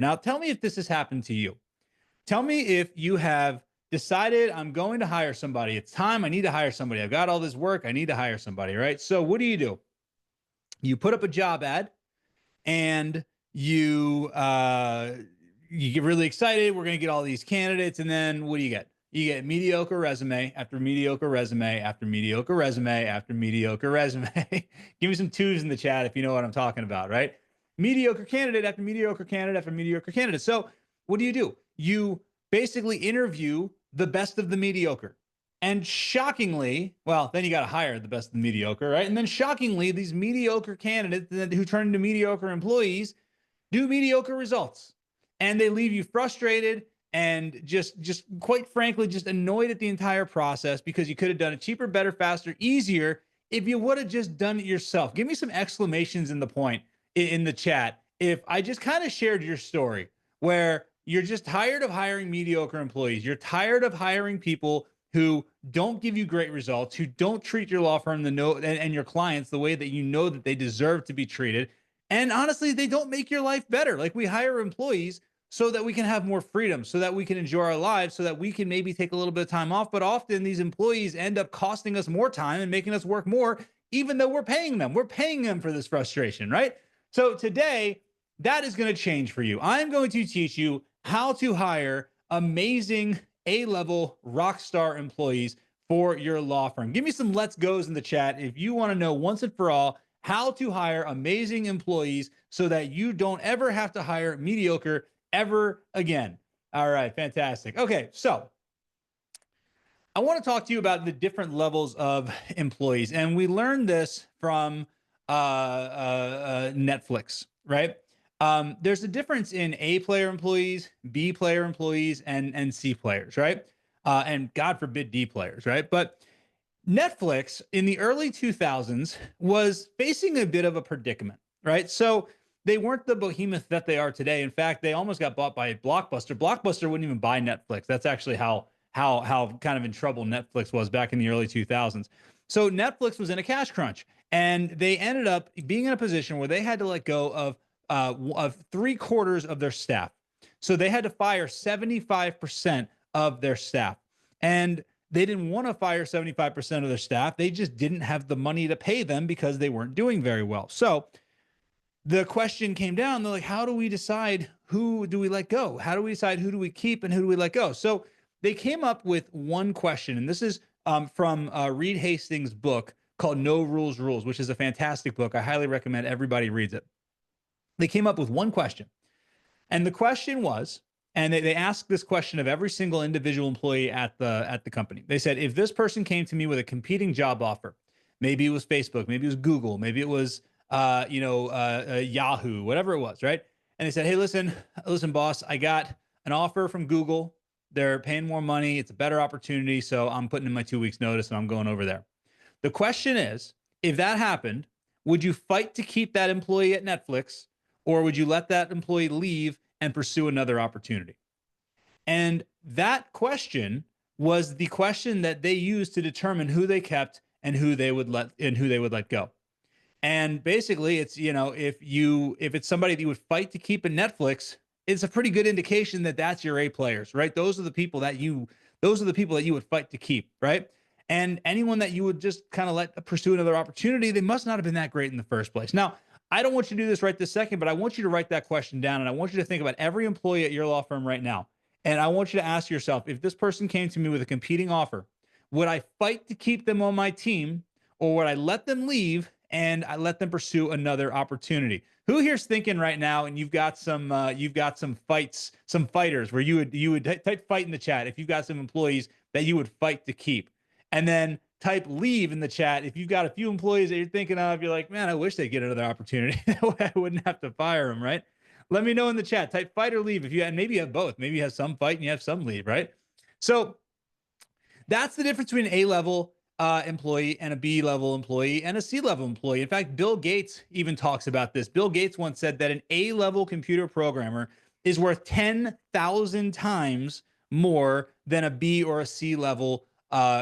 Now, tell me if this has happened to you. Tell me if you have decided I'm going to hire somebody. It's time. I need to hire somebody. I've got all this work. I need to hire somebody, right? So what do? You put up a job ad and you get really excited. We're going to get all these candidates. And then what do you get? You get mediocre resume after mediocre resume after mediocre resume after mediocre resume. Give me some twos in the chat if you know what I'm talking about, right? Mediocre candidate after mediocre candidate after mediocre candidate. So what do? You basically interview the best of the mediocre. And shockingly, well, then you got to hire the best of the mediocre, right? And then shockingly, these mediocre candidates who turn into mediocre employees do mediocre results. And they leave you frustrated and just quite frankly, just annoyed at the entire process because you could have done it cheaper, better, faster, easier if you would have just done it yourself. Give me some exclamations in the point in the chat if I just kind of shared your story where you're just tired of hiring mediocre employees. You're tired of hiring people who don't give you great results, who don't treat your law firm and your clients the way that you know that they deserve to be treated. And honestly, they don't make your life better. Like, we hire employees so that we can have more freedom, so that we can enjoy our lives, so that we can maybe take a little bit of time off. But often these employees end up costing us more time and making us work more, even though we're paying them. We're paying them for this frustration, right? So today, that is going to change for you. I'm going to teach you how to hire amazing A-level rock star employees for your law firm. Give me some let's goes in the chat if you want to know once and for all how to hire amazing employees so that you don't ever have to hire mediocre ever again. All right, fantastic. Okay, so I want to talk to you about the different levels of employees. And we learned this from Netflix, right? There's a difference in A player employees, B player employees, and C players, right? And God forbid D players, right? But Netflix in the early 2000s was facing a bit of a predicament, right? So they weren't the behemoth that they are today. In fact, they almost got bought by Blockbuster. Blockbuster wouldn't even buy Netflix. That's actually how kind of in trouble Netflix was back in the early 2000s. So Netflix was in a cash crunch, and they ended up being in a position where they had to let go of 3/4 of their staff. So they had to fire 75% of their staff. And they didn't want to fire 75% of their staff. They just didn't have the money to pay them because they weren't doing very well. So the question came down. They're like, how do we decide who do we let go? How do we decide who do we keep and who do we let go? So they came up with one question. And this is from Reed Hastings' book called No Rules Rules, which is a fantastic book. I highly recommend everybody reads it. They came up with one question. And the question was, and they asked this question of every single individual employee at the company. They said, if this person came to me with a competing job offer, maybe it was Facebook, maybe it was Google, maybe it was Yahoo, whatever it was, right? And they said, hey, listen, boss, I got an offer from Google. They're paying more money. It's a better opportunity. So I'm putting in my 2 weeks notice and I'm going over there. The question is, if that happened, would you fight to keep that employee at Netflix, or would you let that employee leave and pursue another opportunity? And that question was the question that they used to determine who they kept and who they would let go. And basically, it's, if it's somebody that you would fight to keep in Netflix, it's a pretty good indication that that's your A players, right? Those are the people that you would fight to keep, right? And anyone that you would just kind of let pursue another opportunity, they must not have been that great in the first place. Now, I don't want you to do this right this second, but I want you to write that question down. And I want you to think about every employee at your law firm right now. And I want you to ask yourself, if this person came to me with a competing offer, would I fight to keep them on my team, or would I let them leave and I let them pursue another opportunity? Who here's thinking right now, and you've got some fighters where you would type fight in the chat if you've got some employees that you would fight to keep. And then type leave in the chat if you've got a few employees that you're thinking of. You're like, man, I wish they get another opportunity. That way I wouldn't have to fire them, right? Let me know in the chat. Type fight or leave if you, and maybe you have both. Maybe you have some fight and you have some leave, right? So that's the difference between an A-level employee and a B-level employee and a C-level employee. In fact, Bill Gates even talks about this. Bill Gates once said that an A-level computer programmer is worth 10,000 times more than a B or a C-level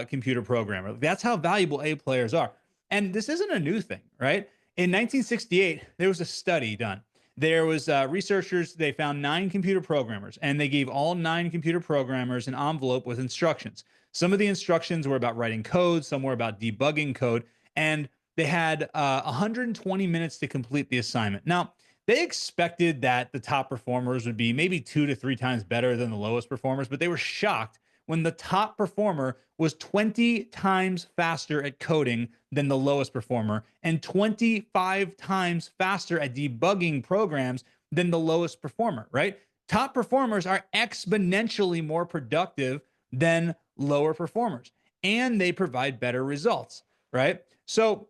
computer programmer. That's how valuable A players are. And this isn't a new thing, right? In 1968, there was a study done. There was researchers, they found 9 computer programmers, and they gave all 9 computer programmers an envelope with instructions. Some of the instructions were about writing code, some were about debugging code, and they had 120 minutes to complete the assignment. Now, they expected that the top performers would be maybe 2 to 3 times better than the lowest performers, but they were shocked when the top performer was 20 times faster at coding than the lowest performer and 25 times faster at debugging programs than the lowest performer, right? Top performers are exponentially more productive than lower performers, and they provide better results, right? So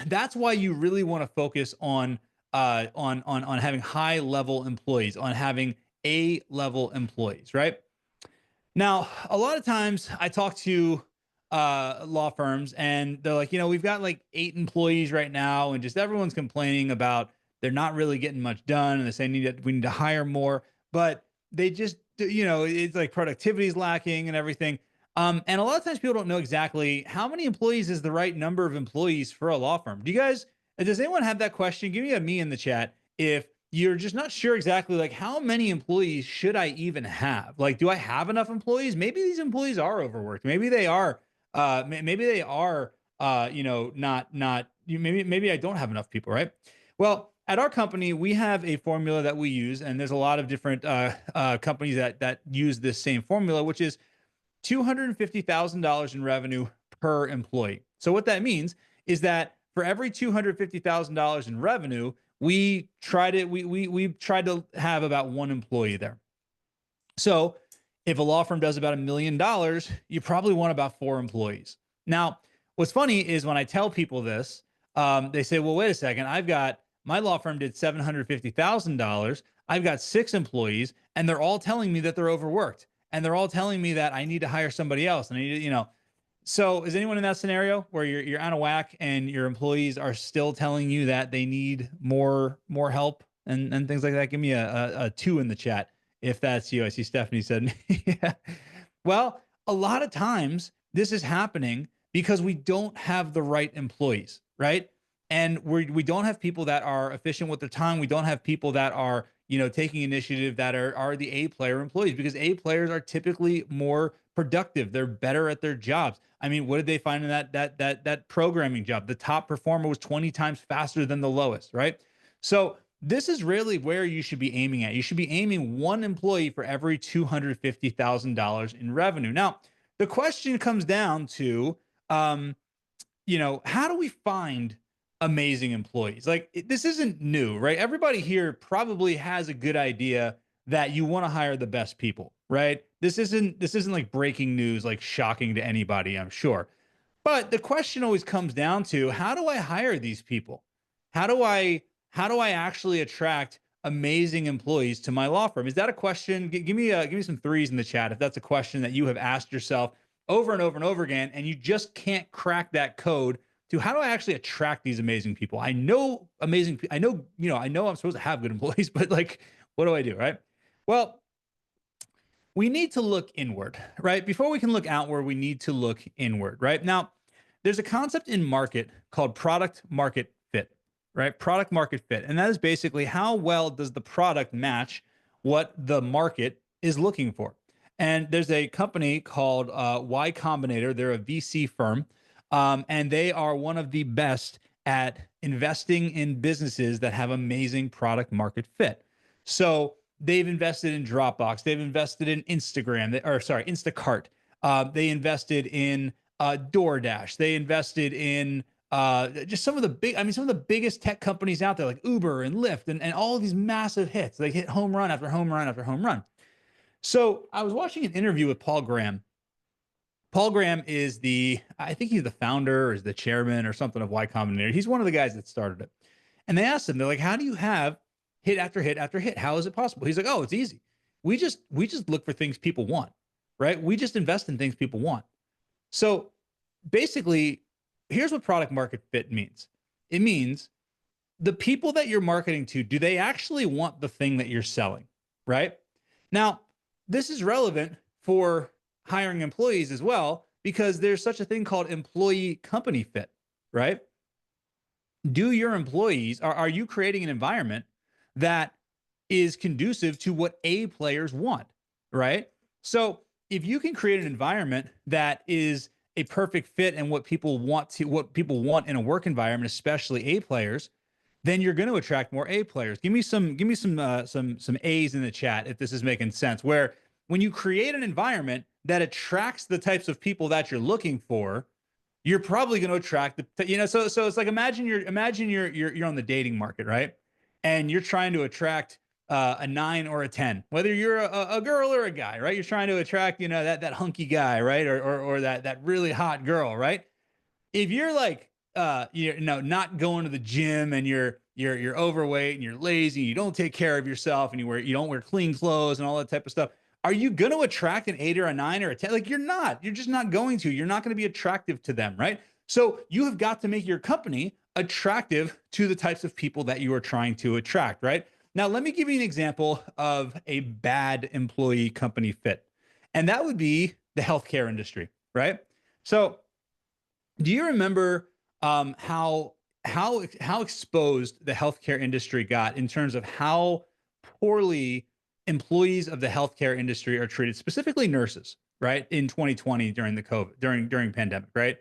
that's why you really want to focus on having high level employees, on having A level employees, right? Now, a lot of times I talk to law firms and they're like, we've got like 8 employees right now, and just everyone's complaining about they're not really getting much done, and they say we need to hire more, but they just, it's like productivity is lacking and everything. And a lot of times people don't know exactly how many employees is the right number of employees for a law firm. Does anyone have that question? Give me a me in the chat if you're just not sure exactly like how many employees should I even have? Like, do I have enough employees? Maybe these employees are overworked. Maybe they are maybe they are not maybe I don't have enough people, right? Well, at our company, we have a formula that we use, and there's a lot of different companies that use this same formula, which is $250,000 in revenue per employee. So what that means is that for every $250,000 in revenue, we tried to have about 1 employee there. So if a law firm does about $1 million, you probably want about 4 employees. Now, what's funny is when I tell people this, they say, well, wait a second, my law firm did $750,000. I've got 6 employees, and they're all telling me that they're overworked. And they're all telling me that I need to hire somebody else. And I need to. So is anyone in that scenario where you're out of whack and your employees are still telling you that they need more help and things like that? Give me a 2 in the chat if that's you. I see Stephanie said, yeah. Well, a lot of times this is happening because we don't have the right employees, right? And we don't have people that are efficient with their time. We don't have people that are, taking initiative, that are the A player employees, because A players are typically more productive. They're better at their jobs. I mean, what did they find in that programming job? The top performer was 20 times faster than the lowest, right? So this is really where you should be aiming at. You should be aiming 1 employee for every $250,000 in revenue. Now, the question comes down to, how do we find amazing employees? Like, this isn't new, right? Everybody here probably has a good idea that you want to hire the best people, right? This isn't like breaking news, like shocking to anybody, I'm sure. But the question always comes down to, how do I hire these people? How do I actually attract amazing employees to my law firm? Is that a question? Give me some threes in the chat if that's a question that you have asked yourself over and over and over again, and you just can't crack that code to how do I actually attract these amazing people? I know I know I'm supposed to have good employees, but like, what do I do, right? Well, we need to look inward, right? Before we can look outward, we need to look inward, right? Now, there's a concept in market called product market fit, right? Product market fit. And that is basically how well does the product match what the market is looking for. And there's a company called Y Combinator. They're a VC firm, and they are one of the best at investing in businesses that have amazing product market fit. So they've invested in Dropbox. They've invested in Instacart. They invested in DoorDash. They invested in just some of the biggest tech companies out there, like Uber and Lyft, and all of these massive hits. They hit home run after home run after home run. So I was watching an interview with Paul Graham. Paul Graham I think he's the founder or is the chairman or something of Y Combinator. He's one of the guys that started it. And they asked him, they're like, how do you have hit after hit after hit? How is it possible? He's like, oh, it's easy. We just look for things people want, right? We just invest in things people want. So basically, here's what product market fit means. It means the people that you're marketing to, do they actually want the thing that you're selling, right? Now, this is relevant for hiring employees as well, because there's such a thing called employee company fit, right? Do your employees, are you creating an environment that is conducive to what A players want, right? So if you can create an environment that is a perfect fit and what people want in a work environment, especially A players, then you're going to attract more A players. Give me some A's in the chat if this is making sense. Where when you create an environment that attracts the types of people that you're looking for, you're probably going to attract so it's like imagine you're on the dating market, right? And you're trying to attract a 9 or a 10, whether you're a girl or a guy, right? You're trying to attract, that hunky guy, right? Or that really hot girl, right? If you're like not going to the gym and you're overweight and you're lazy, you don't take care of yourself, and you don't wear clean clothes and all that type of stuff, are you going to attract an 8 or a 9 or a 10? Like, you're just not going to. You're not going to be attractive to them, right? So you have got to make your company attractive to the types of people that you are trying to attract, right? Now, let me give you an example of a bad employee company fit, and that would be the healthcare industry, right? So do you remember how exposed the healthcare industry got in terms of how poorly employees of the healthcare industry are treated, specifically nurses, right? In 2020 during the COVID during pandemic, right?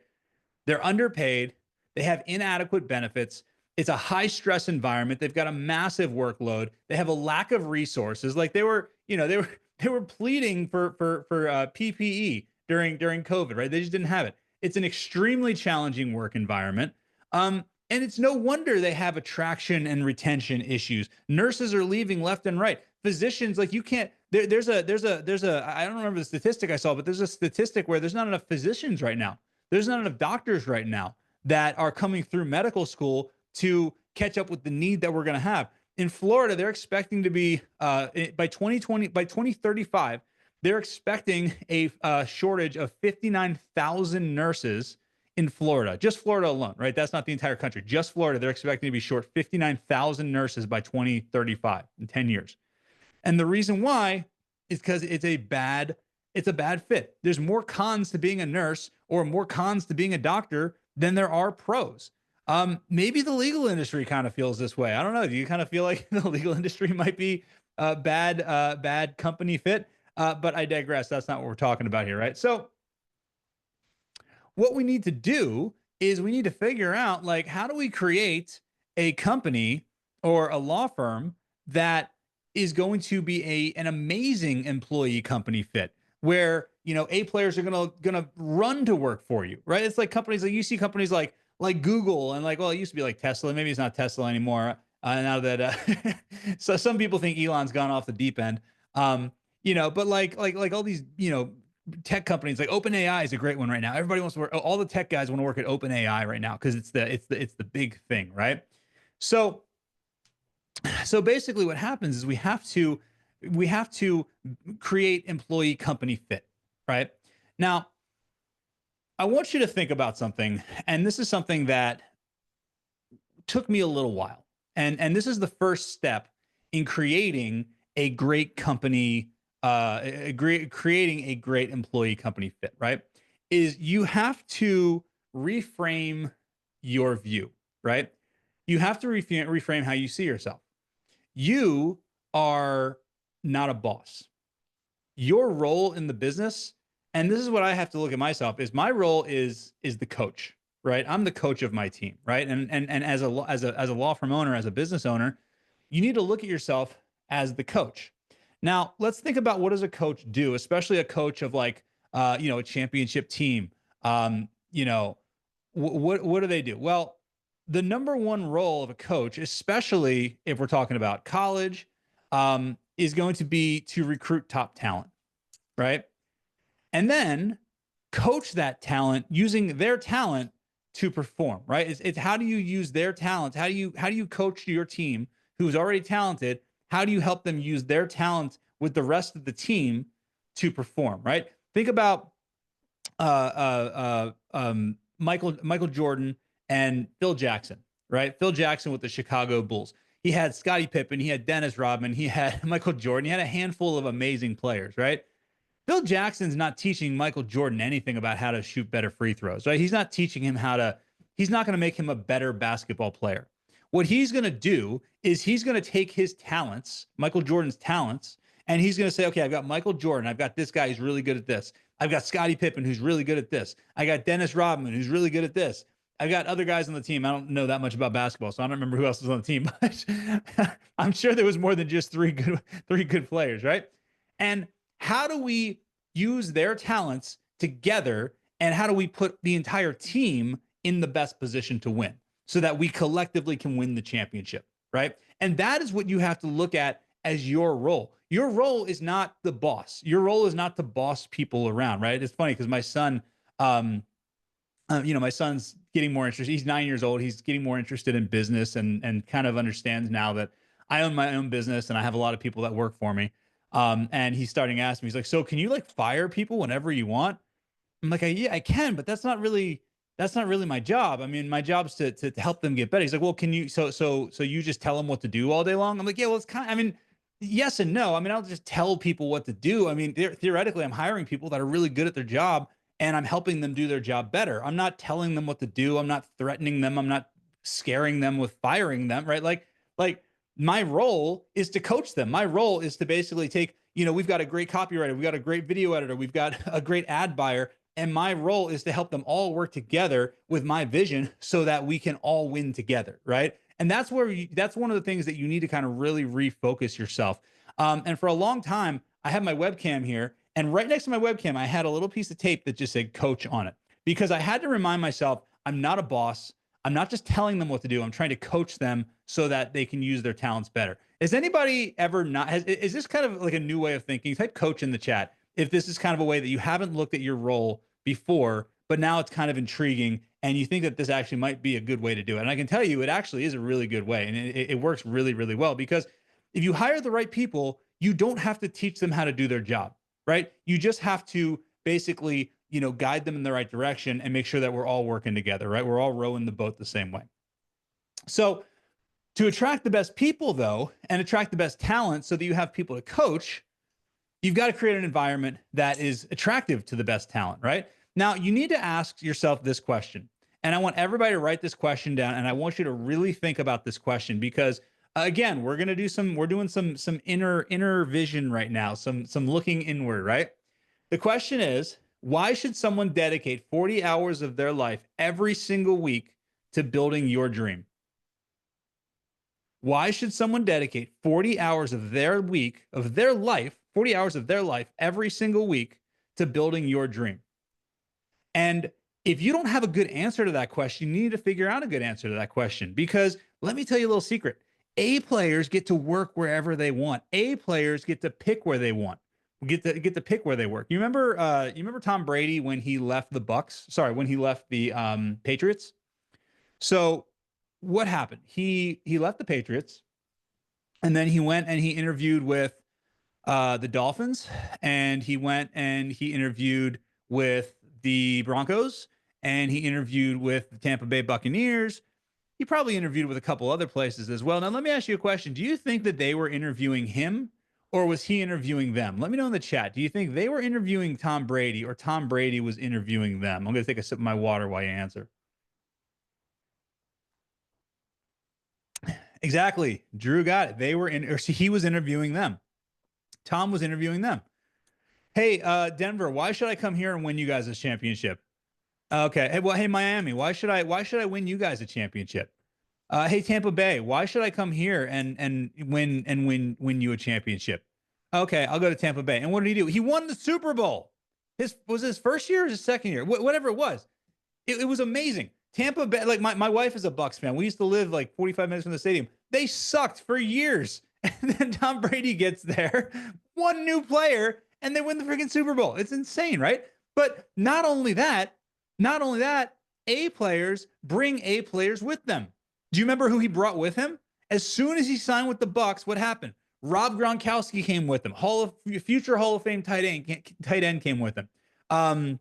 They're underpaid. They have inadequate benefits. It's a high stress environment. They've got a massive workload. They have a lack of resources. Like they were pleading for PPE during COVID, right? They just didn't have it. It's an extremely challenging work environment. And it's no wonder they have attraction and retention issues. Nurses are leaving left and right. Physicians, like, you can't. There's a. I don't remember the statistic I saw, but there's a statistic where there's not enough physicians right now. There's not enough doctors right now that are coming through medical school to catch up with the need that we're going to have. In Florida, they're expecting to be by 2035, they're expecting a shortage of 59,000 nurses in Florida, just Florida alone, right? That's not the entire country. Just Florida, they're expecting to be short 59,000 nurses by 2035, in 10 years. And the reason why is because it's a bad fit. There's more cons to being a nurse or more cons to being a doctor than there are pros. Maybe the legal industry kind of feels this way. I don't know. Do you kind of feel like the legal industry might be a bad company fit? But I digress. That's not what we're talking about here, right? So what we need to do is we need to figure out, like, how do we create a company or a law firm that is going to be an amazing employee company fit, where A players are gonna run to work for you, right? It's like companies, like, you see companies like Google, and, like, well, it used to be like Tesla. Maybe it's not Tesla anymore. Now that so some people think Elon's gone off the deep end. But like all these, tech companies, like OpenAI is a great one right now. Everybody wants to work. All the tech guys want to work at OpenAI right now because it's the big thing, right? So basically, what happens is we have to create employee company fit, right? Now, I want you to think about something, and this is something that took me a little while, and this is the first step in creating a great company, creating a great employee company fit, right? Is you have to reframe your view, right? You have to reframe how you see yourself. You are not a boss. Your role in the business, and this is what I have to look at myself, is my role is the coach, right? I'm the coach of my team, right? And as a law firm owner, as a business owner, you need to look at yourself as the coach. Now, let's think about, what does a coach do, especially a coach of, like, a championship team. What do they do? Well, the number one role of a coach, especially if we're talking about college, is going to be to recruit top talent, right? And then coach that talent using their talent to perform, right? It's how do you use their talents? How do you coach your team who's already talented? How do you help them use their talent with the rest of the team to perform, right? Think about Michael Jordan and Phil Jackson, right? Phil Jackson with the Chicago Bulls. He had Scottie Pippen, he had Dennis Rodman, he had Michael Jordan, he had a handful of amazing players, right? Phil Jackson's not teaching Michael Jordan anything about how to shoot better free throws, right? He's not teaching him he's not going to make him a better basketball player. What he's going to do is he's going to take his talents, Michael Jordan's talents, and he's going to say, okay, I've got Michael Jordan. I've got this guy who's really good at this. I've got Scottie Pippen, who's really good at this. I got Dennis Rodman, who's really good at this. I've got other guys on the team. I don't know that much about basketball, so I don't remember who else was on the team, but I'm sure there was more than just three good players, right? And how do we use their talents together, and how do we put the entire team in the best position to win so that we collectively can win the championship, right? And that is what you have to look at as your role. Your role is not the boss. Your role is not to boss people around, right? It's funny because my son, my son's getting more interested. He's 9 years old. He's getting more interested in business and kind of understands now that I own my own business and I have a lot of people that work for me. And he's starting to ask me, he's like, so can you like fire people whenever you want? I'm like, yeah, I can, but that's not really my job. I mean, my job's to help them get better. He's like, well, can you, so you just tell them what to do all day long? I'm like, yeah, well, it's kind of, I mean, yes and no. I mean, I'll just tell people what to do. I mean, theoretically, I'm hiring people that are really good at their job and I'm helping them do their job better. I'm not telling them what to do. I'm not threatening them. I'm not scaring them with firing them, right? Like my role is to coach them. My role is to basically take, we've got a great copywriter, we've got a great video editor, we've got a great ad buyer. And my role is to help them all work together with my vision so that we can all win together, right? And that's that's one of the things that you need to kind of really refocus yourself. And for a long time, I have my webcam here, and right next to my webcam, I had a little piece of tape that just said coach on it, because I had to remind myself, I'm not a boss. I'm not just telling them what to do. I'm trying to coach them so that they can use their talents better. Has anybody ever is this kind of like a new way of thinking? Type coach in the chat if this is kind of a way that you haven't looked at your role before, but now it's kind of intriguing and you think that this actually might be a good way to do it. And I can tell you, it actually is a really good way. And it works really, really well, because if you hire the right people, you don't have to teach them how to do their job, right? You just have to basically, guide them in the right direction and make sure that we're all working together, right? We're all rowing the boat the same way. So to attract the best people, though, and attract the best talent so that you have people to coach, you've got to create an environment that is attractive to the best talent, right? Now, you need to ask yourself this question. And I want everybody to write this question down. And I want you to really think about this question, because again, we're doing some inner vision right now, some looking inward, right? The question is, why should someone dedicate 40 hours of their life every single week to building your dream? Why should someone dedicate 40 hours of their life, 40 hours of their life every single week to building your dream? And if you don't have a good answer to that question, you need to figure out a good answer to that question, because let me tell you a little secret. A players get to work wherever they want. A players get to pick where they want. Get to pick where they work. You remember Tom Brady when he left the when he left the Patriots? So what happened? He left the Patriots, and then he went and he interviewed with the Dolphins, and he went and he interviewed with the Broncos, and he interviewed with the Tampa Bay Buccaneers. He probably interviewed with a couple other places as well. Now, let me ask you a question. Do you think that they were interviewing him, or was he interviewing them? Let me know in the chat. Do you think they were interviewing Tom Brady, or Tom Brady was interviewing them? I'm going to take a sip of my water while you answer. Exactly. Drew got it. He was interviewing them. Tom was interviewing them. Hey, Denver, why should I come here and win you guys a championship? Okay. Hey, Miami, why should I win you guys a championship? Hey, Tampa Bay, why should I come here and win you a championship? Okay, I'll go to Tampa Bay. And what did he do? He won the Super Bowl. Was his first year or his second year? Whatever it was. It was amazing. Tampa Bay, like my wife is a Bucs fan. We used to live like 45 minutes from the stadium. They sucked for years. And then Tom Brady gets there, one new player, and they win the freaking Super Bowl. It's insane, right? But not only that, A players bring A players with them. Do you remember who he brought with him? As soon as he signed with the Bucs, what happened? Rob Gronkowski came with him. Future Hall of Fame tight end came with him.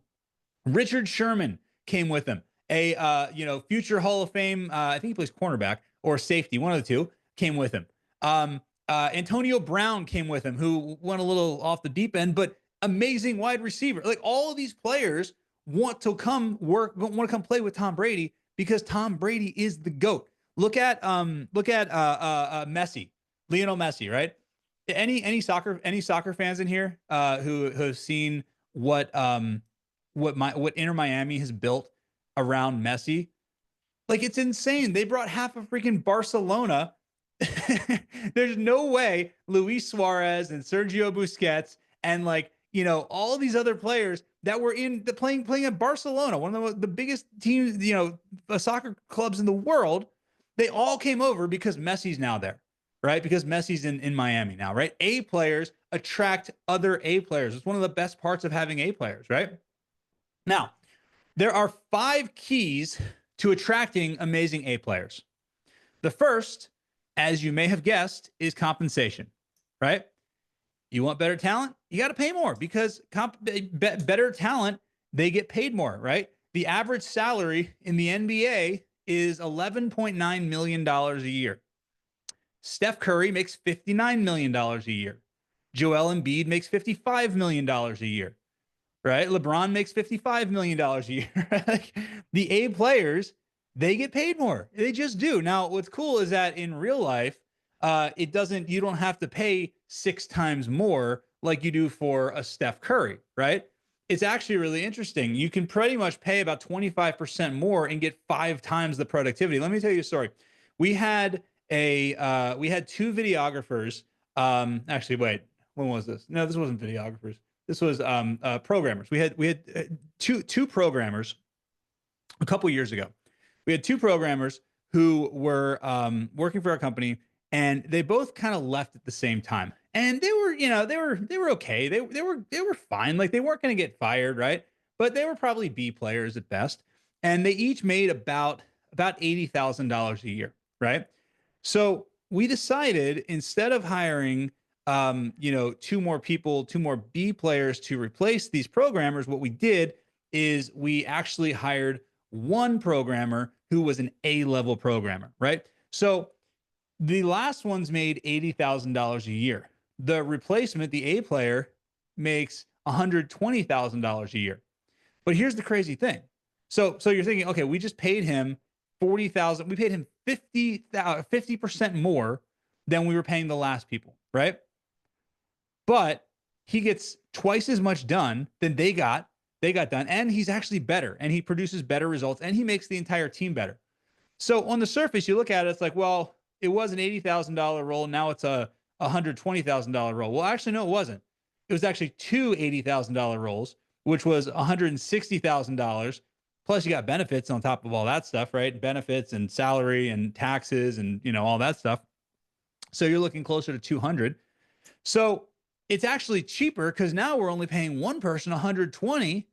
Richard Sherman came with him. Future Hall of Fame, I think he plays cornerback or safety, one of the two, came with him. Antonio Brown came with him, who went a little off the deep end, but amazing wide receiver. Like, all of these players want to come play with Tom Brady, because Tom Brady is the GOAT. Messi, Lionel Messi, right? Any soccer fans in here who have seen what Inter Miami has built around Messi? Like, it's insane. They brought half of freaking Barcelona. There's no way Luis Suarez and Sergio Busquets and, like, all these other players that were in the playing at Barcelona, one of the biggest teams, soccer clubs in the world. They all came over because Messi's now there, right? Because Messi's in Miami now, right? A players attract other A players. It's one of the best parts of having A players, right? Now, there are 5 keys to attracting amazing A players. The first, as you may have guessed, is compensation, right? You want better talent? You got to pay more, because better talent, they get paid more, right? The average salary in the NBA is $11.9 million a year. Steph Curry makes $59 million a year. Joel Embiid makes $55 million a year, right? LeBron makes $55 million a year. Like, the A players, they get paid more. They just do. Now, what's cool is that in real life, you don't have to pay 6 times more like you do for a Steph Curry, right? It's actually really interesting. You can pretty much pay about 25% more and get 5 times the productivity. Let me tell you a story. We had we had 2 videographers. Actually, wait, when was this? No, this wasn't videographers. This was programmers. We had two programmers a couple years ago. We had 2 programmers who were working for our company, and they both kind of left at the same time. And they were, they were okay. They were fine. Like, they weren't going to get fired, right? But they were probably B players at best. And they each made about $80,000 a year, right? So we decided, instead of hiring 2 more people, 2 more B players to replace these programmers, what we did is we actually hired 1 programmer who was an A-level programmer, right? So the last ones made $80,000 a year. The replacement, the A player, makes $120,000 a year. But here's the crazy thing. So you're thinking, okay, we just paid him 40,000. We paid him 50% more than we were paying the last people, right? But he gets twice as much done than they got done, and he's actually better, and he produces better results, and he makes the entire team better. So on the surface, you look at it, it's like, well, it was an $80,000 role. Now it's a $120,000 role. Well, actually, no, it wasn't. It was actually 2 $80,000 roles, which was $160,000. Plus, you got benefits on top of all that stuff, right? Benefits and salary and taxes and, all that stuff. So you're looking closer to 200. So it's actually cheaper, because now we're only paying one person 120,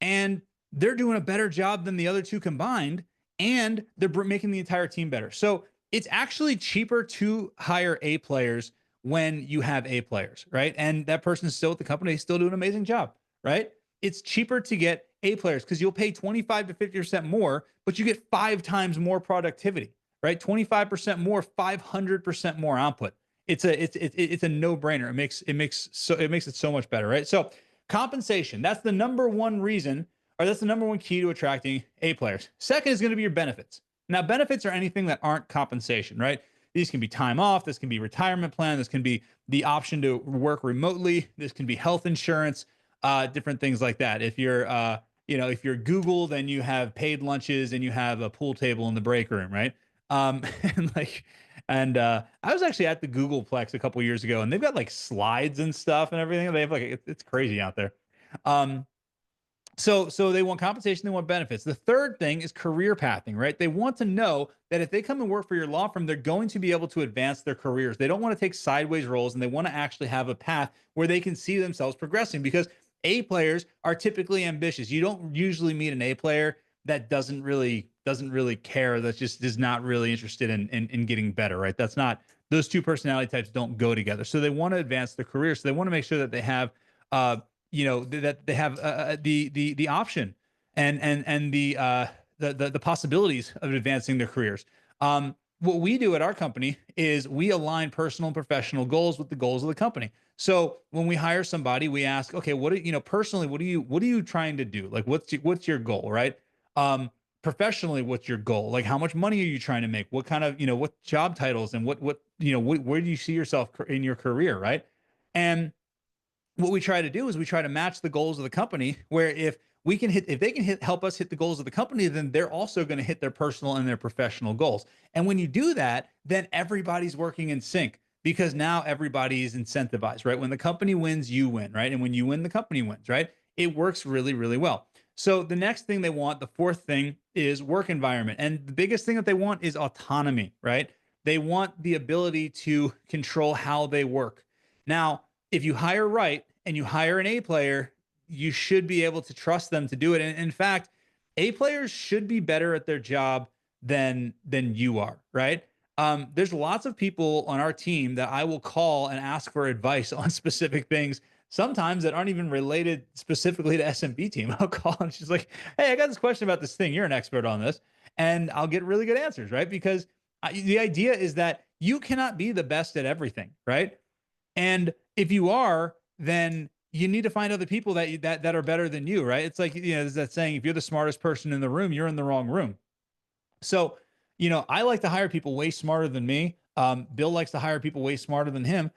and they're doing a better job than the other 2 combined, and they're making the entire team better. So it's actually cheaper to hire A players when you have A players, right? And that person is still with the company, they still do an amazing job, right? It's cheaper to get A players because you'll pay 25 to 50% more, but you get 5 times more productivity, right? 25% more, 500% more output. It's a no-brainer. It makes it so much better, right? So compensation, that's the number one reason, or that's the number one key to attracting A players. Second is going to be your benefits. Now, benefits are anything that aren't compensation, right? These can be time off. This can be retirement plan. This can be the option to work remotely. This can be health insurance, different things like that. If you're, if you're Google, then you have paid lunches and you have a pool table in the break room, right? And like, I was actually at the Googleplex a couple years ago, and they've got like slides and stuff and everything. They have like, it's crazy out there. So they want compensation, they want benefits. The third thing is career pathing, right? They want to know that if they come and work for your law firm, they're going to be able to advance their careers. They don't want to take sideways roles, and they want to actually have a path where they can see themselves progressing, because A players are typically ambitious. You don't usually meet an A player that doesn't really care, that just is not really interested in getting better, right? That's not, those 2 personality types don't go together. So they want to advance their career. So they want to make sure that they have that they have the option and the possibilities of advancing their careers. What we do at our company is we align personal and professional goals with the goals of the company. So when we hire somebody, we ask, okay, personally, what are you trying to do? Like, what's your goal, right? professionally, what's your goal? Like, how much money are you trying to make? What kind of, what job titles and where do you see yourself in your career? Right. And what we try to do is we try to match the goals of the company, where if they can help us hit the goals of the company, then they're also going to hit their personal and their professional goals. And when you do that, then everybody's working in sync, because now everybody is incentivized, right? When the company wins, you win, right? And when you win, the company wins, right? It works really, really well. So the next thing they want, the fourth thing, is work environment. And the biggest thing that they want is autonomy, right? They want the ability to control how they work. Now, if you hire right and you hire an A player, you should be able to trust them to do it. And in fact, A players should be better at their job than you are, right? There's lots of people on our team that I will call and ask for advice on specific things, sometimes that aren't even related specifically to SMB team. I'll call and she's like, "Hey, I got this question about this thing. You're an expert on this," and I'll get really good answers, right? Because the idea is that you cannot be the best at everything, right? And if you are, then you need to find other people that are better than you, right? It's like, there's that saying, if you're the smartest person in the room, you're in the wrong room. So, I like to hire people way smarter than me. Bill likes to hire people way smarter than him,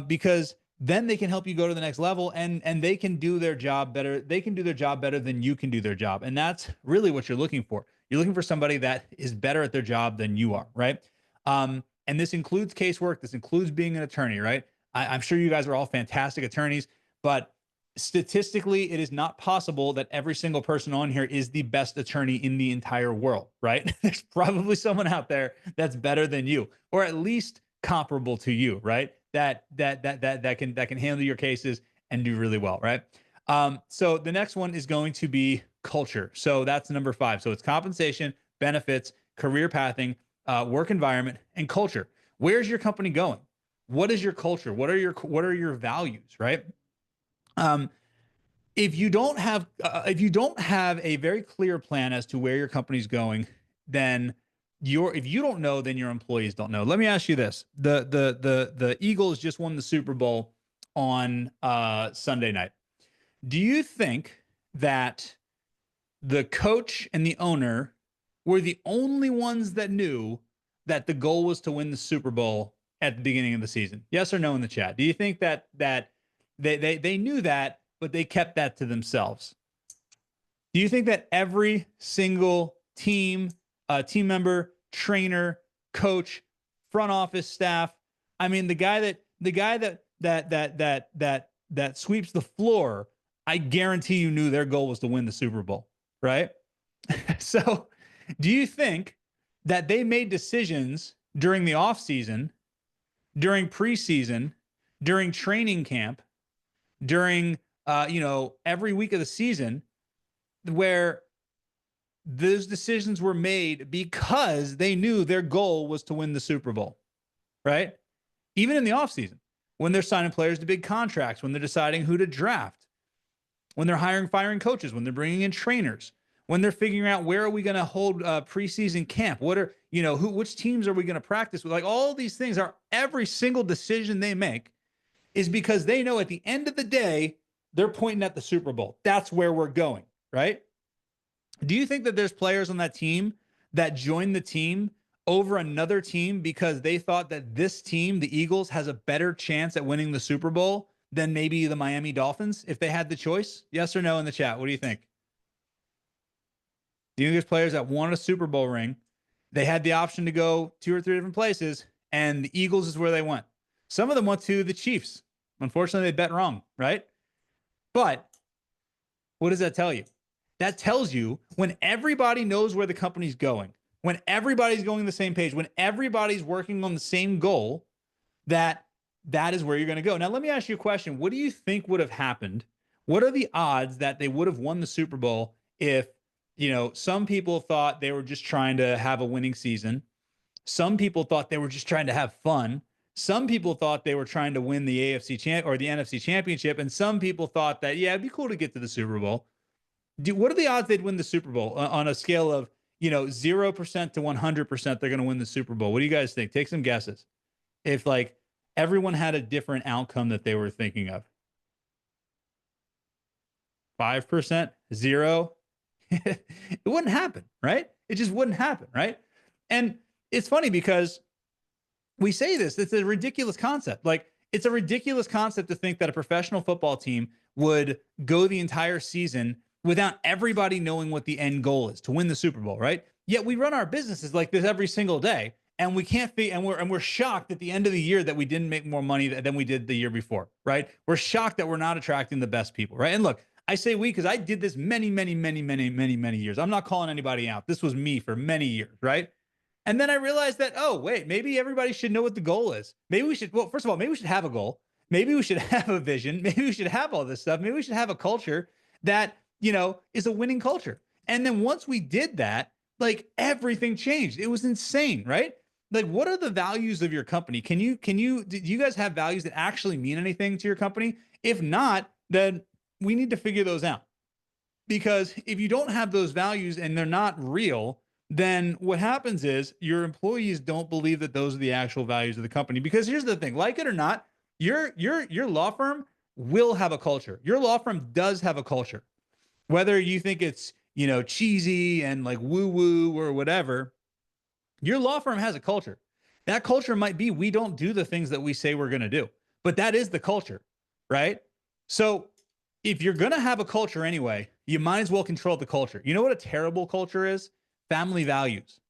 because then they can help you go to the next level, and they can do their job better. They can do their job better than you can do their job. And that's really what you're looking for. You're looking for somebody that is better at their job than you are, right? And this includes casework. This includes being an attorney, right? I'm sure you guys are all fantastic attorneys, but statistically, it is not possible that every single person on here is the best attorney in the entire world, right? There's probably someone out there that's better than you, or at least comparable to you, right? That can handle your cases and do really well, right? So the next one is going to be culture. So that's number 5. So it's compensation, benefits, career pathing, work environment, and culture. Where's your company going? What is your culture? What are your values, right? Um, if you don't have a very clear plan as to where your company's going, then if you don't know, then your employees don't know. Let me ask you this: the Eagles just won the Super Bowl on Sunday night. Do you think that the coach and the owner were the only ones that knew that the goal was to win the Super Bowl at the beginning of the season? Yes or no in the chat. Do you think that they knew that, but they kept that to themselves? Do you think that every single team member, trainer, coach, front office staff, I mean, the guy that sweeps the floor, I guarantee you knew their goal was to win the Super Bowl, right? So, do you think that they made decisions during the offseason, during preseason, during training camp, during every week of the season, where those decisions were made because they knew their goal was to win the Super Bowl, right? Even in the offseason, when they're signing players to big contracts, when they're deciding who to draft, when they're firing coaches, when they're bringing in trainers, when they're figuring out where are we going to hold preseason camp, which teams are we going to practice with? Like, all these things, are every single decision they make is because they know at the end of the day, they're pointing at the Super Bowl. That's where we're going, right? Do you think that there's players on that team that joined the team over another team because they thought that this team, the Eagles, has a better chance at winning the Super Bowl than maybe the Miami Dolphins if they had the choice? Yes or no in the chat? What do you think? Do you think there's players that won a Super Bowl ring? They had the option to go 2 or 3 different places, and the Eagles is where they went. Some of them went to the Chiefs. Unfortunately, they bet wrong, right? But what does that tell you? That tells you, when everybody knows where the company's going, when everybody's going the same page, when everybody's working on the same goal, that is where you're going to go. Now, let me ask you a question. What do you think would have happened? What are the odds that they would have won the Super Bowl if, some people thought they were just trying to have a winning season? Some people thought they were just trying to have fun. Some people thought they were trying to win the AFC champ or the NFC championship. And some people thought that, yeah, it'd be cool to get to the Super Bowl. What are the odds they'd win the Super Bowl on a scale of, 0% to 100%? They're going to win the Super Bowl. What do you guys think? Take some guesses. If everyone had a different outcome that they were thinking of. 5%, 0. it wouldn't happen, right? It just wouldn't happen, right? And it's funny because we say this, it's a ridiculous concept. Like, it's a ridiculous concept to think that a professional football team would go the entire season without everybody knowing what the end goal is, to win the Super Bowl, right? Yet we run our businesses like this every single day, and we can't be, and we're shocked at the end of the year that we didn't make more money than we did the year before, right? We're shocked that we're not attracting the best people, right? And look, I say we because I did this many years. I'm not calling anybody out. This was me for many years, right? And then I realized that, oh, wait, maybe everybody should know what the goal is. Maybe we should, well, first of all, maybe we should have a goal. Maybe we should have a vision. Maybe we should have all this stuff. Maybe we should have a culture that, is a winning culture. And then once we did that, like, everything changed. It was insane, right? Like, what are the values of your company? Do you guys have values that actually mean anything to your company? If not, then we need to figure those out. Because if you don't have those values and they're not real, then what happens is your employees don't believe that those are the actual values of the company. Because here's the thing, like it or not, your law firm will have a culture. Your law firm does have a culture. Whether you think it's, cheesy and like woo-woo or whatever, your law firm has a culture. That culture might be, we don't do the things that we say we're going to do, but that is the culture, right? So if you're going to have a culture anyway, you might as well control the culture. You know what a terrible culture is? Family values.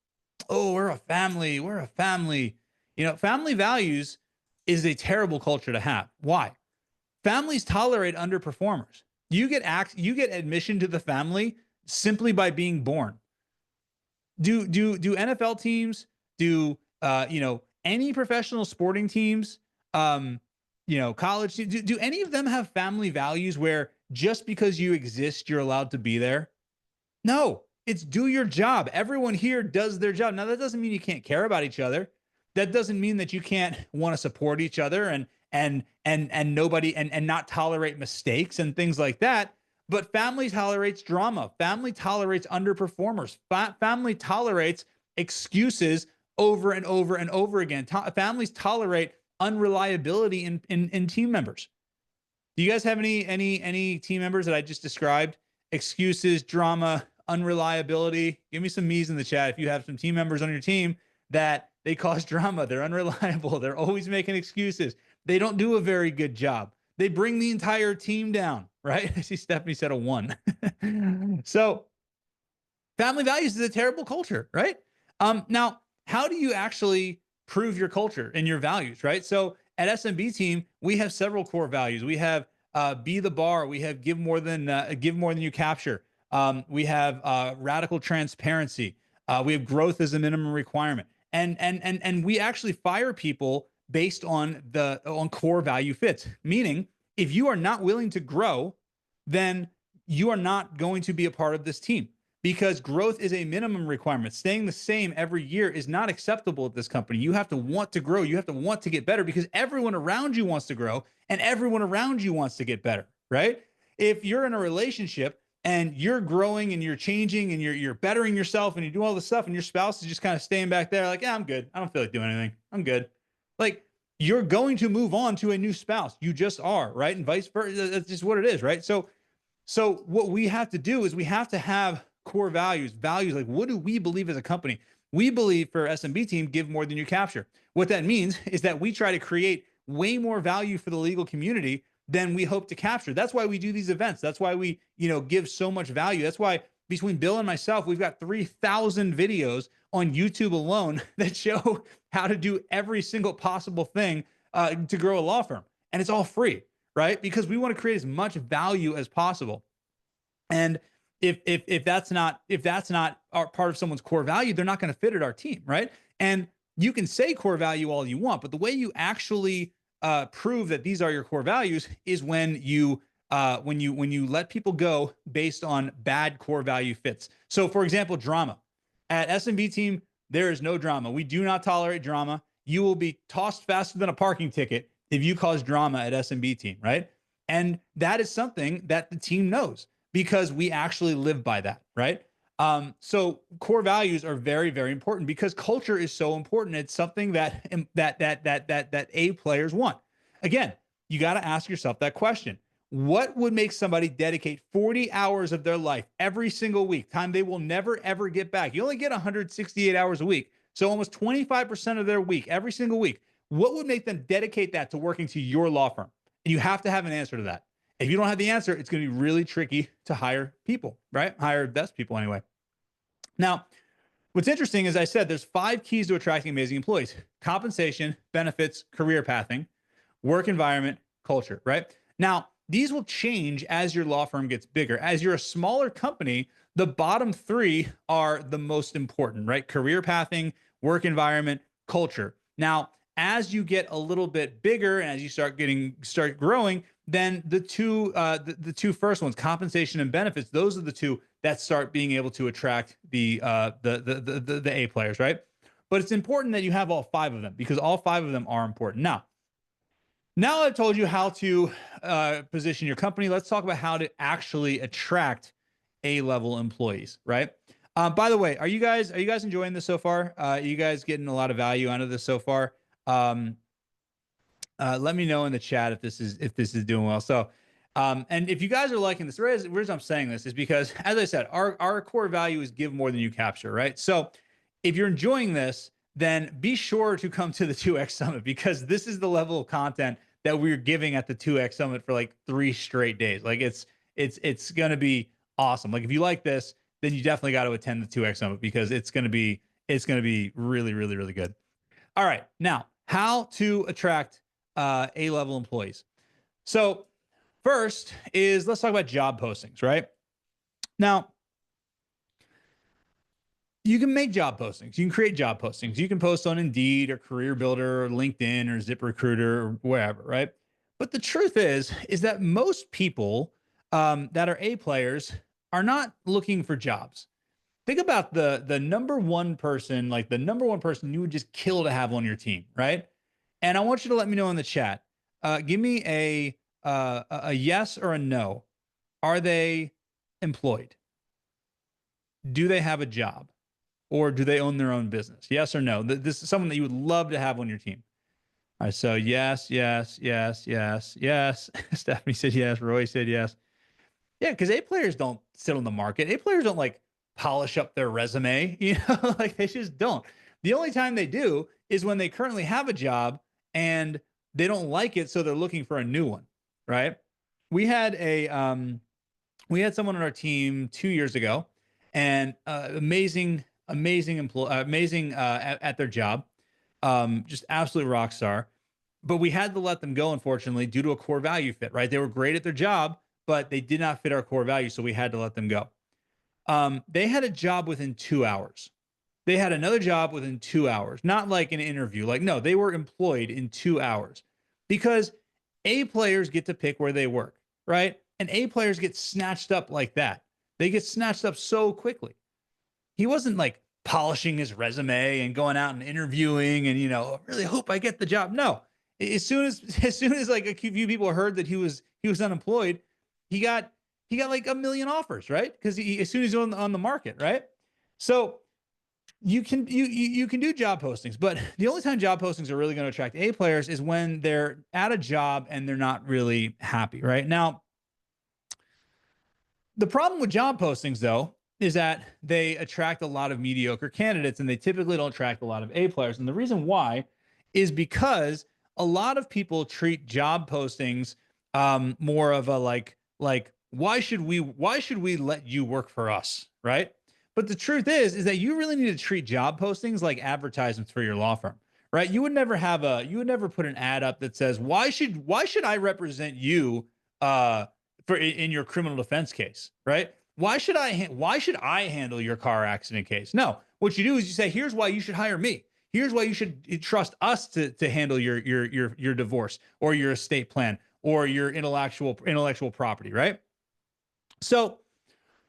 Oh, we're a family. We're a family. Family values is a terrible culture to have. Why? Families tolerate underperformers. You get admission to the family simply by being born. Do NFL teams, any professional sporting teams, college teams, do any of them have family values where just because you exist, you're allowed to be there? No, it's do your job. Everyone here does their job. Now, that doesn't mean you can't care about each other. That doesn't mean that you can't want to support each other and nobody and not tolerate mistakes and things like that. But family tolerates drama. Family tolerates underperformers. Family tolerates excuses over and over and over again. Families tolerate unreliability in team members. Do you guys have any team members that I just described? Excuses, drama, unreliability. Give me some me's in the chat if you have some team members on your team that they cause drama. They're unreliable. They're always making excuses. They don't do a very good job. They bring the entire team down, right? I see Stephanie said a 1. So family values is a terrible culture, right? Now, how do you actually prove your culture and your values, right? So at SMB team, we have several core values. We have be the bar. We have give more than you capture. We have radical transparency. We have growth as a minimum requirement, and we actually fire people based on core value fits. Meaning, if you are not willing to grow, then you are not going to be a part of this team, because growth is a minimum requirement. Staying the same every year is not acceptable at this company. You have to want to grow. You have to want to get better, because everyone around you wants to grow and everyone around you wants to get better, right? If you're in a relationship and you're growing and you're changing and you're bettering yourself and you do all this stuff and your spouse is just kind of staying back there like, yeah, I'm good. I don't feel like doing anything. I'm good. Like, you're going to move on to a new spouse. You just are, right? And vice versa. That's just what it is, right? So what we have to do is we have to have core values like, what do we believe as a company? We believe, for SMB team, give more than you capture. What that means is that we try to create way more value for the legal community than we hope to capture. That's why we do these events. That's why we, give so much value. That's why between Bill and myself, we've got 3,000 videos on YouTube alone that show how to do every single possible thing to grow a law firm. And it's all free, right? Because we want to create as much value as possible. And if that's not part of someone's core value, they're not going to fit at our team, right? And you can say core value all you want, but the way you actually prove that these are your core values is when you let people go based on bad core value fits. So, for example, drama. At SMB team, there is no drama. We do not tolerate drama. You will be tossed faster than a parking ticket if you cause drama at SMB team, right? And that is something that the team knows, because we actually live by that, right? So core values are very, very important, because culture is so important. It's something that A players want. Again, you got to ask yourself that question. What would make somebody dedicate 40 hours of their life every single week, time they will never, ever get back? You only get 168 hours a week. So almost 25% of their week, every single week. What would make them dedicate that to working to your law firm? And you have to have an answer to that. If you don't have the answer, it's going to be really tricky to hire people, right? Hire best people anyway. Now, what's interesting is I said there's 5 keys to attracting amazing employees: compensation, benefits, career pathing, work environment, culture, right? Now, these will change as your law firm gets bigger. As you're a smaller company, the bottom 3 are the most important, right? Career pathing, work environment, culture. Now, as you get a little bit bigger and as you start growing, then the two first ones, compensation and benefits, those are the two that start being able to attract the A players, right? But it's important that you have all 5 of them because all 5 of them are important. Now I've told you how to position your company. Let's talk about how to actually attract A-level employees, right? By the way, are you guys enjoying this so far? Are you guys getting a lot of value out of this so far? Um, let me know in the chat if this is doing well. So, and if you guys are liking this, the reason I'm saying this is because, as I said, our core value is give more than you capture, right? So, if you're enjoying this, then be sure to come to the 2X Summit because this is the level of content that we're giving at the 2X Summit for like 3 straight days. Like it's gonna be awesome. Like if you like this, then you definitely got to attend the 2X Summit because it's gonna be really, really, really good. All right, now how to attract A-level employees. So first is let's talk about job postings, right? Now, you can make job postings. You can create job postings. You can post on Indeed or Career Builder or LinkedIn or ZipRecruiter or wherever, right? But the truth is that most people that are A players are not looking for jobs. Think about the number one person, like the number one person you would just kill to have on your team, right? And I want you to let me know in the chat. Give me a yes or a no. Are they employed? Do they have a job? Or do they own their own business? Yes or no? This is someone that you would love to have on your team. All right, so yes, yes, yes, yes, yes. Stephanie said yes. Roy said yes. Yeah, because A players don't sit on the market. A players don't like polish up their resume. Like they just don't. The only time they do is when they currently have a job and they don't like it, so they're looking for a new one. Right? We had someone on our team 2 years ago, and amazing at their job, just absolute rock star. But we had to let them go, unfortunately, due to a core value fit. Right? They were great at their job, but they did not fit our core value, so we had to let them go. They had a job within 2 hours. They had another job within 2 hours, not like an interview. Like, no, they were employed in 2 hours because A players get to pick where they work, right? And A players get snatched up like that. They get snatched up so quickly. He wasn't like polishing his resume and going out and interviewing and really hope I get the job. No, as soon as like a few people heard that he was unemployed, he got like a million offers, right? Because as soon as he's on the market, right? So you can do job postings, but the only time job postings are really going to attract A players is when they're at a job and they're not really happy, right? Now, the problem with job postings, though, is that they attract a lot of mediocre candidates and they typically don't attract a lot of A players. And the reason why is because a lot of people treat job postings more of a like why should we let you work for us, right? But the truth is that you really need to treat job postings like advertisements for your law firm, right? You would never put an ad up that says why should I represent you in your criminal defense case, right? Why should I handle your car accident case? No, what you do is you say, here's why you should hire me. Here's why you should trust us to handle your divorce or your estate plan or your intellectual property, right? So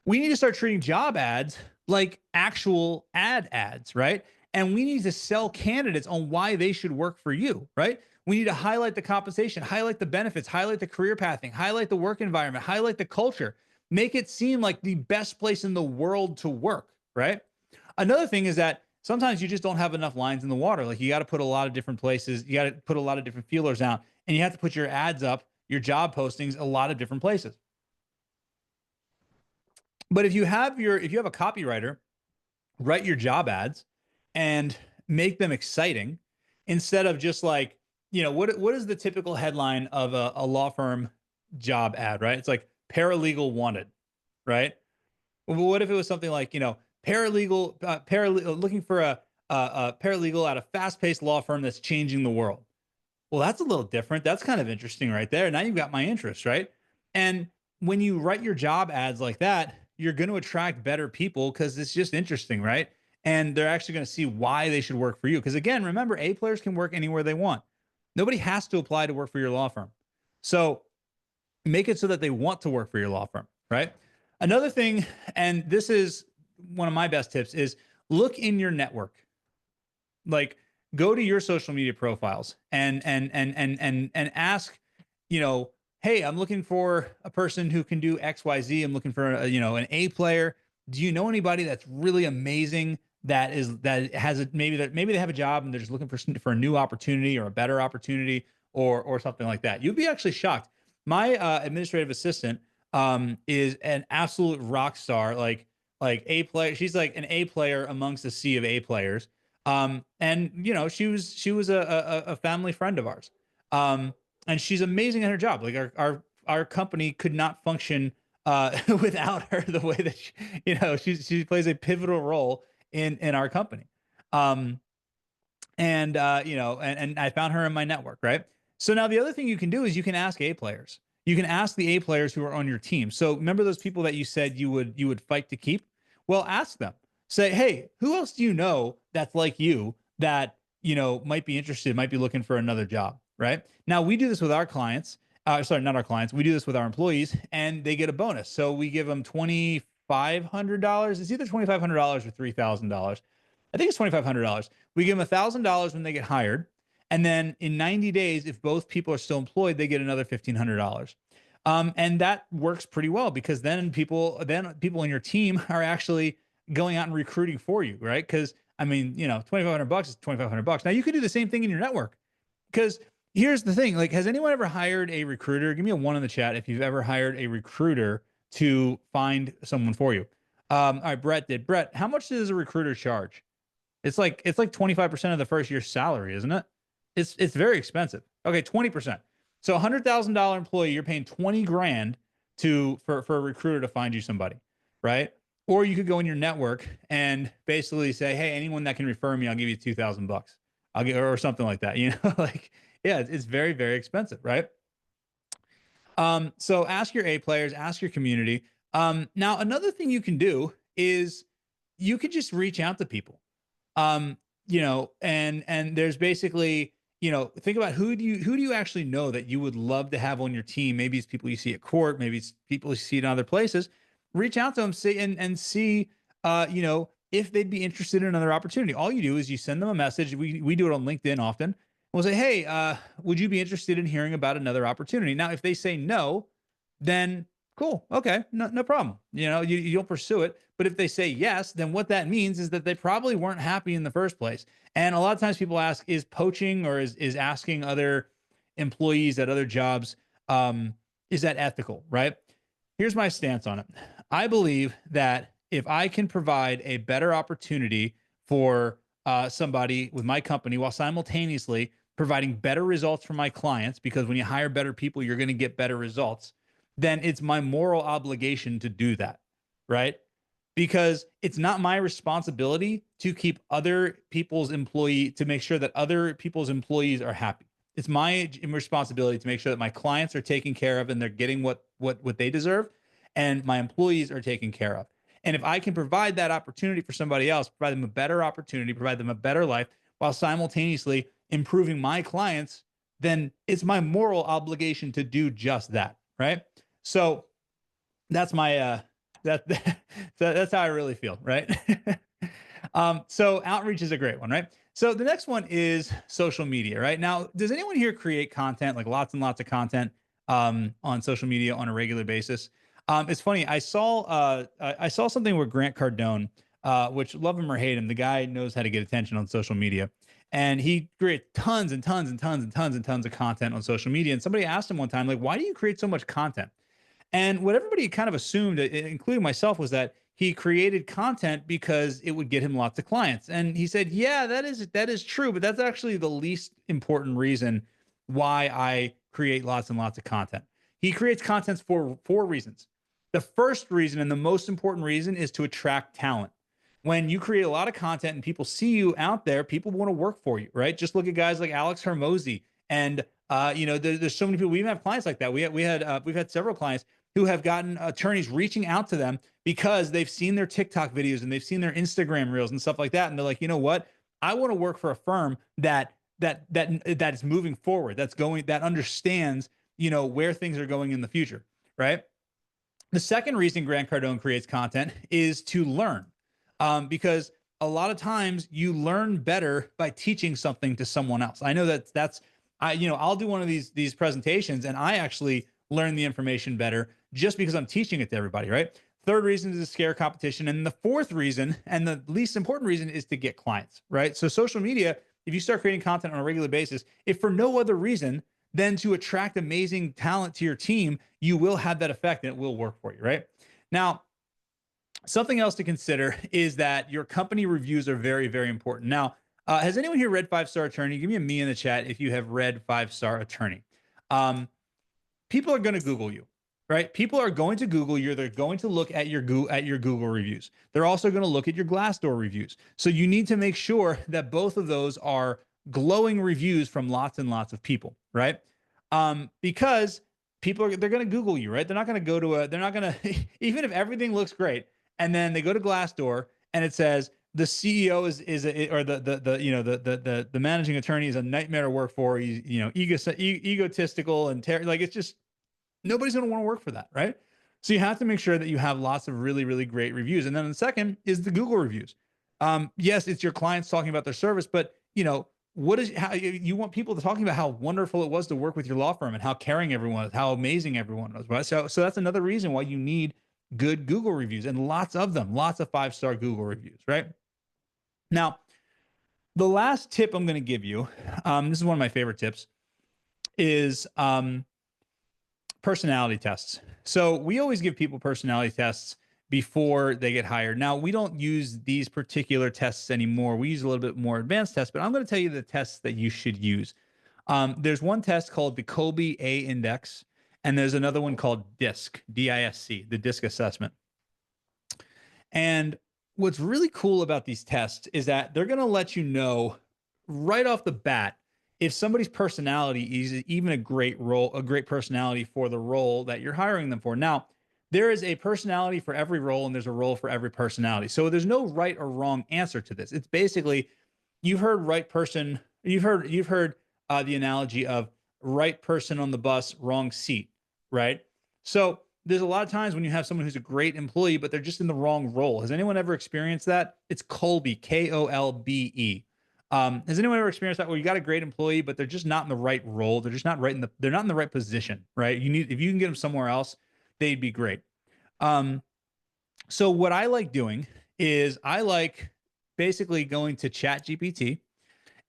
we need to start treating job ads like actual ads, right? And we need to sell candidates on why they should work for you, right? We need to highlight the compensation, highlight the benefits, highlight the career pathing, highlight the work environment, highlight the culture, make it seem like the best place in the world to work, right? Another thing is that sometimes you just don't have enough lines in the water. Like you got to put a lot of different places, you got to put a lot of different feelers out, and you have to put your ads up your job postings a lot of different places. But if you have a copywriter write your job ads and make them exciting instead of just like, what is the typical headline of a law firm job ad, right? It's like paralegal wanted, right? Well, what if it was something like, paralegal looking for a paralegal at a fast-paced law firm that's changing the world. Well, that's a little different. That's kind of interesting right there. Now you've got my interest, right? And when you write your job ads like that, you're going to attract better people because it's just interesting, right? And they're actually going to see why they should work for you. Because again, remember, A players can work anywhere they want. Nobody has to apply to work for your law firm. So make it so that they want to work for your law firm, right? Another thing, and this is one of my best tips, is look in your network. Like, go to your social media profiles and ask, hey, I'm looking for a person who can do XYZ. I'm looking for an A player. Do you know anybody that's really amazing that has maybe they have a job and they're just looking for a new opportunity or a better opportunity or something like that? You'd be actually shocked. My administrative assistant is an absolute rock star, like A player. She's like an A player amongst a sea of A players. And she was a family friend of ours. And she's amazing at her job. Like our company could not function without her, the way that she plays a pivotal role in our company. Um, and I found her in my network, right? So now the other thing you can do is you can ask A players. You can ask the A players who are on your team. So remember those people that you said you would fight to keep? Well, ask them. Say, hey, who else do you know that's like you that might be interested, might be looking for another job, right? Now we do this with our clients. Sorry, not our clients. We do this with our employees, and they get a bonus. So we give them $2,500. It's either $2,500 or $3,000. I think it's $2,500. We give them $1,000 when they get hired, and then in 90 days, if both people are still employed, they get another $1,500. And that works pretty well because then people in your team are actually going out and recruiting for you, right? Because I mean, $2,500 is $2,500. Now you could do the same thing in your network. Because here's the thing: like, has anyone ever hired a recruiter? Give me a one in the chat if you've ever hired a recruiter to find someone for you. All right, Brett did. Brett, how much does a recruiter charge? It's like 25% of the first year's salary, isn't it? It's very expensive. Okay, 20%. So $100,000 employee, you're paying 20 grand for a recruiter to find you somebody, right? Or you could go in your network and basically say, hey, anyone that can refer me, I'll give you $2,000. I'll get, or something like that. Like, yeah, it's very, very expensive, right? So ask your A players, ask your community. Now another thing you can do is you could just reach out to people. And there's basically, think about who do you actually know that you would love to have on your team? Maybe it's people you see at court, maybe it's people you see in other places. Reach out to them, see and see, if they'd be interested in another opportunity. All you do is you send them a message. We do it on LinkedIn often. We'll say, hey, would you be interested in hearing about another opportunity? Now, if they say no, then cool. Okay. No problem. You don't pursue it. But if they say yes, then what that means is that they probably weren't happy in the first place. And a lot of times people ask, is poaching or is asking other employees at other jobs, is that ethical, right? Here's my stance on it. I believe that if I can provide a better opportunity for somebody with my company while simultaneously providing better results for my clients, because when you hire better people, you're going to get better results, then it's my moral obligation to do that, right? Because it's not my responsibility to keep to make sure that other people's employees are happy. It's my responsibility to make sure that my clients are taken care of and they're getting what they deserve, and my employees are taken care of. And if I can provide that opportunity for somebody else, provide them a better opportunity, provide them a better life while simultaneously improving my clients, then it's my moral obligation to do just that, right? So that's my that's how I really feel, right? So outreach is a great one, right? So the next one is social media, right? Now, does anyone here create content, like lots and lots of content on social media on a regular basis? It's funny. I saw something with Grant Cardone, which love him or hate him, the guy knows how to get attention on social media. and he creates tons and tons and tons and tons and tons of content on social media. And somebody asked him one time, like, why do you create so much content? And what everybody kind of assumed, including myself, was that he created content because it would get him lots of clients. And he said, "Yeah, that is true, but that's actually the least important reason why I create lots and lots of content." He creates content for four reasons. The first reason and the most important reason is to attract talent. When you create a lot of content and people see you out there, people want to work for you, right? Just look at guys like Alex Hermosi, and there's so many people. We even have clients like that. We've had several clients who have gotten attorneys reaching out to them because they've seen their TikTok videos and they've seen their Instagram reels and stuff like that, and they're like, you know what? I want to work for a firm that is moving forward, that understands where things are going in the future, right? The second reason Grant Cardone creates content is to learn, because a lot of times you learn better by teaching something to someone else. I know I'll do one of these presentations and I actually learn the information better just because I'm teaching it to everybody, right? Third reason is to scare competition. And the fourth reason, and the least important reason, is to get clients, right? So social media, if you start creating content on a regular basis, if for no other reason than to attract amazing talent to your team, you will have that effect and it will work for you, right? Now, something else to consider is that your company reviews are very, very important. Now, has anyone here read 5-Star Attorney? Give me a me in the chat if you have read 5-Star Attorney. People are going to Google you, right? People are going to Google you. They're going to look at your Google reviews. They're also going to look at your Glassdoor reviews. So you need to make sure that both of those are glowing reviews from lots and lots of people, right? Because they're going to Google you, right? They're not going to they're not going to, even if everything looks great, and then they go to Glassdoor and it says the CEO or the managing attorney is a nightmare to work for. He's egotistical and like, it's just, nobody's going to want to work for that, right? So you have to make sure that you have lots of really, really great reviews. And then the second is the Google reviews. Yes, it's your clients talking about their service, but how you want people to talking about how wonderful it was to work with your law firm and how caring everyone is, how amazing everyone was, right? So that's another reason why you need good Google reviews, and lots of them, lots of 5-star Google reviews, right? Now, the last tip I'm going to give you, this is one of my favorite tips, is personality tests. So we always give people personality tests before they get hired. Now, we don't use these particular tests anymore. We use a little bit more advanced tests, but I'm going to tell you the tests that you should use. There's one test called the Kolbe A Index, and there's another one called DISC, D-I-S-C, the DISC assessment. And what's really cool about these tests is that they're going to let you know right off the bat if somebody's personality is even a great personality for the role that you're hiring them for. Now, there is a personality for every role and there's a role for every personality. So there's no right or wrong answer to this. It's basically, you've heard right person, you've heard the analogy of right person on the bus, wrong seat, right? So there's a lot of times when you have someone who's a great employee, but they're just in the wrong role. Has anyone ever experienced that? It's Kolbe, Kolbe. Has anyone ever experienced that where you got a great employee, but they're just not in the right role? They're just not they're not in the right position, right? If you can get them somewhere else, they'd be great. So what I like doing is I like basically going to ChatGPT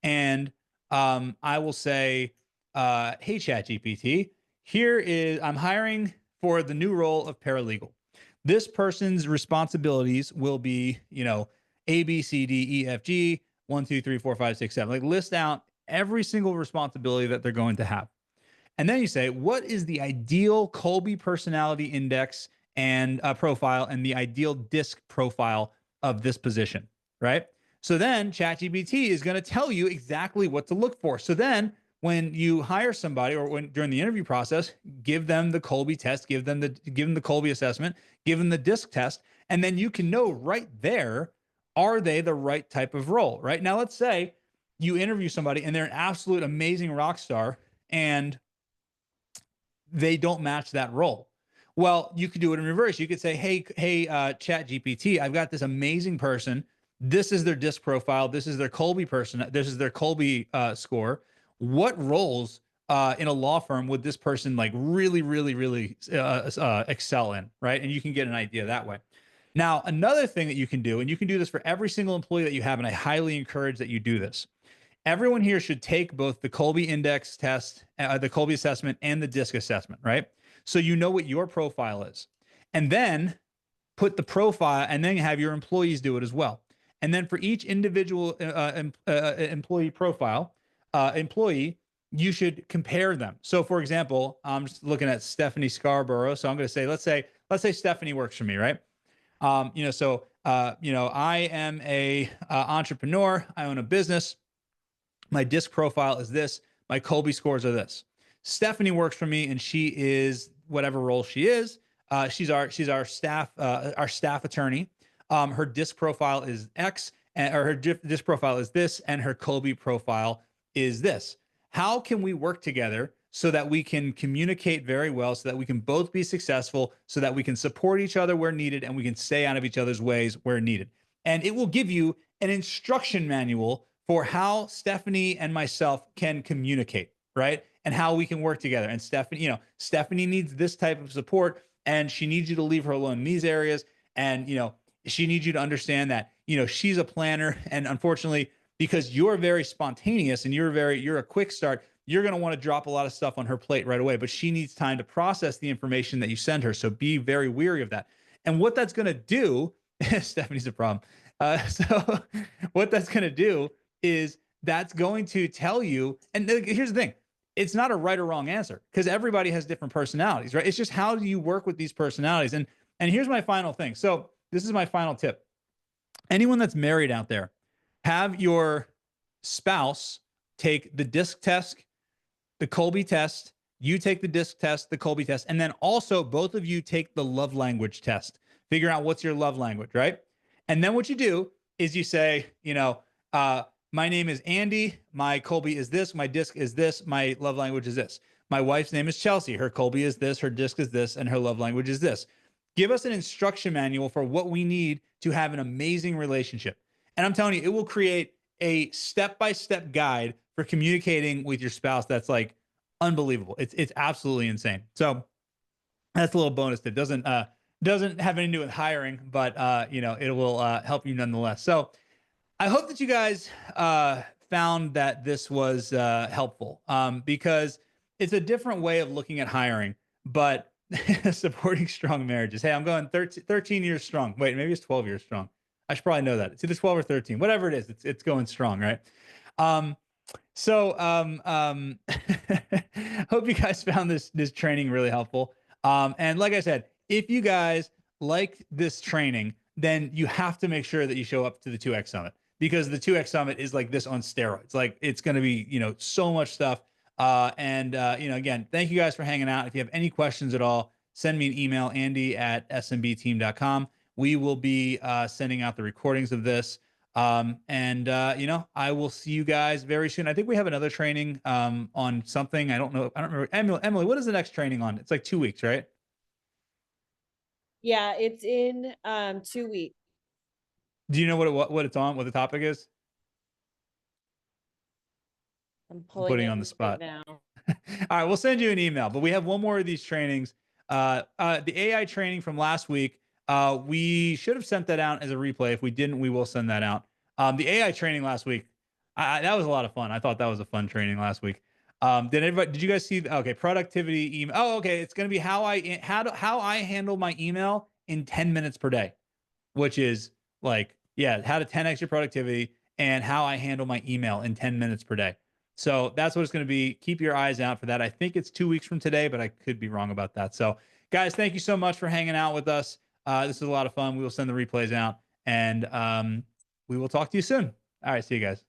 and I will say, hey, ChatGPT, I'm hiring for the new role of paralegal. This person's responsibilities will be, A, B, C, D, E, F, G, 1, 2, 3, 4, 5, 6, 7. Like, list out every single responsibility that they're going to have. And then you say, what is the ideal Kolbe personality index and profile and the ideal DISC profile of this position, right? So then ChatGPT is going to tell you exactly what to look for. So then when you hire somebody or during the interview process, give them the Kolbe test, give them the Kolbe assessment, give them the DISC test, and then you can know right there, are they the right type of role, right? Now, let's say you interview somebody and they're an absolute amazing rock star and they don't match that role. Well, you could do it in reverse. You could say, hey, ChatGPT, I've got this amazing person. This is their DISC profile. This is their Kolbe person. This is their Kolbe score. What roles in a law firm would this person like really, really, really excel in, right? And you can get an idea that way. Now, another thing that you can do, and you can do this for every single employee that you have, and I highly encourage that you do this, Everyone here should take both the Colby index test, the Colby assessment, and the DISC assessment, right? So you know what your profile is. And then put the profile, and then have your employees do it as well. And then for each individual employee profile, employee, you should compare them. So for example, I'm just looking at Stephanie Scarborough. So I'm going to say, let's say Stephanie works for me, right? I am a entrepreneur. I own a business. My DISC profile is this. My Colby scores are this. Stephanie works for me, and she is whatever role she is. She's our staff attorney. Her DISC profile is X, or her DISC profile is this, and her Colby profile is this. How can we work together so that we can communicate very well, so that we can both be successful, so that we can support each other where needed, and we can stay out of each other's ways where needed? And it will give you an instruction manual for how Stephanie and myself can communicate, right? And how we can work together. And Stephanie needs this type of support, and she needs you to leave her alone in these areas. And, she needs you to understand that, she's a planner. And unfortunately, because you're very spontaneous and you're a quick start, you're going to want to drop a lot of stuff on her plate right away, but she needs time to process the information that you send her. So be very weary of that. And what that's going to do, Stephanie's a problem. So what that's going to do is that's going to tell you, and here's the thing, it's not a right or wrong answer, because everybody has different personalities, right? It's just, how do you work with these personalities? And here's my final thing. So this is my final tip. Anyone that's married out there, have your spouse take the DISC test, the Colby test. You take the DISC test, the Colby test, and then also both of you take the love language test. Figure out what's your love language, right? And then what you do is you say, my name is Andy. My Colby is this. My DISC is this. My love language is this. My wife's name is Chelsea. Her Colby is this. Her DISC is this. And her love language is this. Give us an instruction manual for what we need to have an amazing relationship. And I'm telling you, it will create a step-by-step guide for communicating with your spouse that's like unbelievable. It's absolutely insane. So that's a little bonus tip. Doesn't have anything to do with hiring, but it will help you nonetheless. So I hope that you guys found that this was helpful, because it's a different way of looking at hiring, but supporting strong marriages. Hey, I'm going 13 years strong. Wait, maybe it's 12 years strong. I should probably know that. It's either 12 or 13, whatever it is. It's going strong, right? Hope you guys found this training really helpful. And like I said, if you guys like this training, then you have to make sure that you show up to the 2X Summit, because the 2X Summit is like this on steroids. Like, it's going to be, so much stuff. Again, thank you guys for hanging out. If you have any questions at all, send me an email, andy@smbteam.com. We will be sending out the recordings of this. I will see you guys very soon. I think we have another training on something. I don't know. I don't remember. Emily, what is the next training on? It's like 2 weeks, right? Yeah, it's in 2 weeks. Do you know what it's on, what the topic is? I'm putting on the spot right now. All right, we'll send you an email, but we have one more of these trainings. The AI training from last week, we should have sent that out as a replay. If we didn't, we will send that out. The AI training last week, that was a lot of fun. I thought that was a fun training last week. Did you guys see? Okay, productivity email. Oh, okay. It's going to be how I handle my email in 10 minutes per day, which is like, yeah, how to 10x your productivity and how I handle my email in 10 minutes per day. So that's what it's going to be. Keep your eyes out for that. I think it's 2 weeks from today, but I could be wrong about that. So guys, thank you so much for hanging out with us. This is a lot of fun. We will send the replays out, and we will talk to you soon. All right. See you guys.